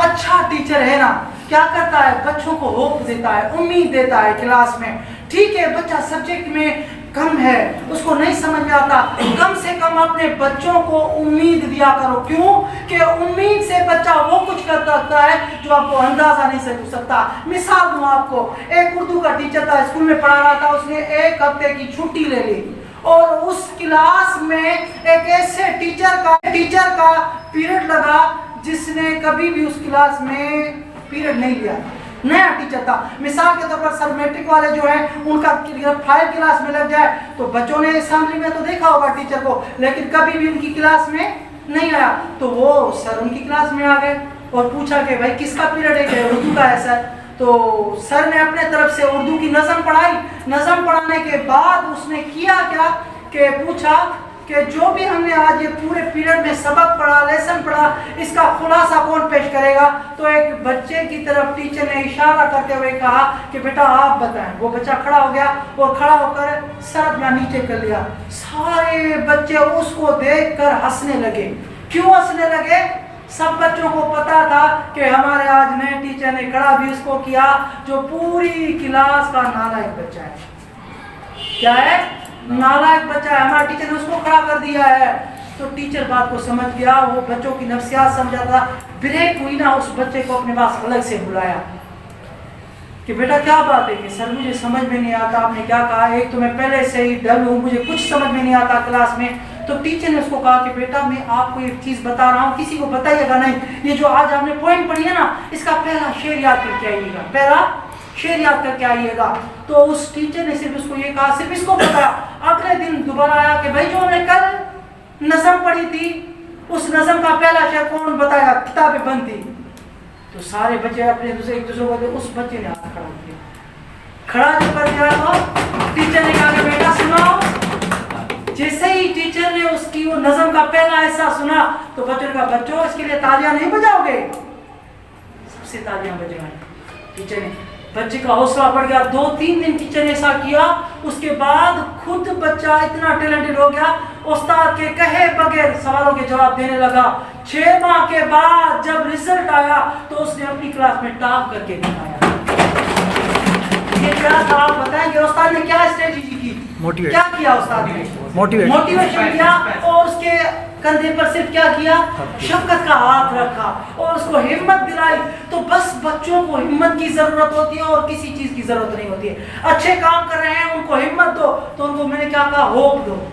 اچھا ٹیچر ہے نا کیا کرتا ہے؟ بچوں کو ہوپ دیتا ہے، امید دیتا ہے کلاس میں. ٹھیک ہے بچہ سبجیکٹ میں کم ہے، اس کو نہیں سمجھ میں آتا، کم سے کم اپنے بچوں کو امید دیا کرو. کیوں کہ امید سے بچہ وہ کچھ کر سکتا ہے جو آپ کو اندازہ نہیں سے سکتا. مثال دوں آپ کو، ایک اردو کا ٹیچر تھا، اسکول میں پڑھا رہا تھا، اس نے 1 ہفتے کی چھٹی لے لی اور اس کلاس میں ایک ایسے ٹیچر کا پیریڈ لگا جس نے کبھی بھی اس کلاس میں پیریڈ نہیں لیا. نیا ٹیچر تھا. مثال کے طور پر سر میٹرک والے جو ہیں ان کا 5 کلاس میں لگ جائے تو بچوں نے اسمبلی میں تو دیکھا ہوگا ٹیچر کو، لیکن کبھی بھی ان کی کلاس میں نہیں آیا. تو وہ سر ان کی کلاس میں آ گئے اور پوچھا کہ بھائی کس کا پیریڈ ہے؟ کہ اردو کا ہے سر. تو سر نے اپنے طرف سے اردو کی نظم پڑھائی. نظم پڑھانے کے بعد اس نے کیا کیا کہ پوچھا کہ جو بھی ہم نے آج یہ پورے پیریڈ میں سبق پڑھا، لیسن پڑھا، اس کا خلاصہ کون پیش کرے گا؟ تو ایک بچے کی طرف ٹیچر نے اشارہ کرتے ہوئے کہا کہ بیٹا آپ بتائیں. وہ بچہ کھڑا ہو گیا اور کھڑا ہو کر سر اپنا نیچے کر لیا. سارے بچے اس کو دیکھ کر ہنسنے لگے. کیوں ہنسنے لگے؟ سب بچوں کو پتا تھا کہ ہمارے آج نئے ٹیچر نے کھڑا بھی اس کو کیا جو پوری کلاس کا نالائق بچہ ہے. کیا ہے؟ نالائق بچہ ہے. ہمارا ٹیچر نے اس کو کھڑا کر دیا ہے. تو ٹیچر بات کو سمجھ گیا، وہ بچوں کی نفسیات سمجھا تھا. بریک ہوئی نا، اس بچے کو اپنے پاس الگ سے بلایا کہ بیٹا کیا بات ہے؟ کہ سر مجھے سمجھ میں نہیں آتا. آپ نے کیا کہا؟ ایک تو میں پہلے سے ہی ڈل ہوں، مجھے کچھ سمجھ میں نہیں آتا کلاس میں. تو ٹیچر نے اس کو کہا کہ بیٹا میں آپ کو ایک چیز بتا رہا ہوں، کسی کو بتائیے گا نہیں. یہ جو آج آپ نے پوائنٹ پڑھی ہے نا، اس کا پہلا شعر یاد کر کے آئیے گا، پہلا شعر یاد کر کے آئیے گا. تو اس ٹیچر نے صرف اس کو یہ کہا، صرف اس کو بتایا. اگلے دن دوبارہ آیا کہ بھائی جو ہم نے کل نظم پڑھی تھی اس نظم کا پہلا شعر کون بتائے گا؟ کتابیں بند تھی. تو سارے بچے اپنے ایک دوسرے کو، اس بچے نے ہاتھ کھڑا کیا. کھڑا جو کر دیا تو ٹیچر نے کہا کہ بیٹا سناؤ. جیسے ہی ٹیچر نے اس کی وہ نظم کا پہلا حصہ سنا تو بچوں نے کہا بچوں اس کے لیے تالیاں نہیں بجاؤ گے؟ سب سے تالیاں بجائیں. ٹیچر نے، بچے کا حوصلہ بڑھ گیا. 2-3 دن ٹیچر نے ایسا کیا. اس کے بعد خود بچہ اتنا ٹیلنٹڈ ہو گیا، استاد کے کہے بغیر سوالوں کے جواب دینے لگا. 6 ماہ کے بعد جب رزلٹ آیا تو اس نے اپنی کلاس میں ٹاپ کر کے دکھایا. یہ کیا تھا آپ بتائیں گے؟ استاد نے کیا اسٹریٹجی کی؟ کیا کیا استاد نے؟ موٹیویشن کیا. اور اس کے کندھے پر صرف کیا کیا؟ شفقت کا ہاتھ رکھا اور اس کو ہمت دلائی. تو بس بچوں کو ہمت کی ضرورت ہوتی ہے اور کسی چیز کی ضرورت نہیں ہوتی ہے. اچھے کام کر رہے ہیں ان کو ہمت دو، تو ان کو میں نے کیا کہا؟ ہوپ دو.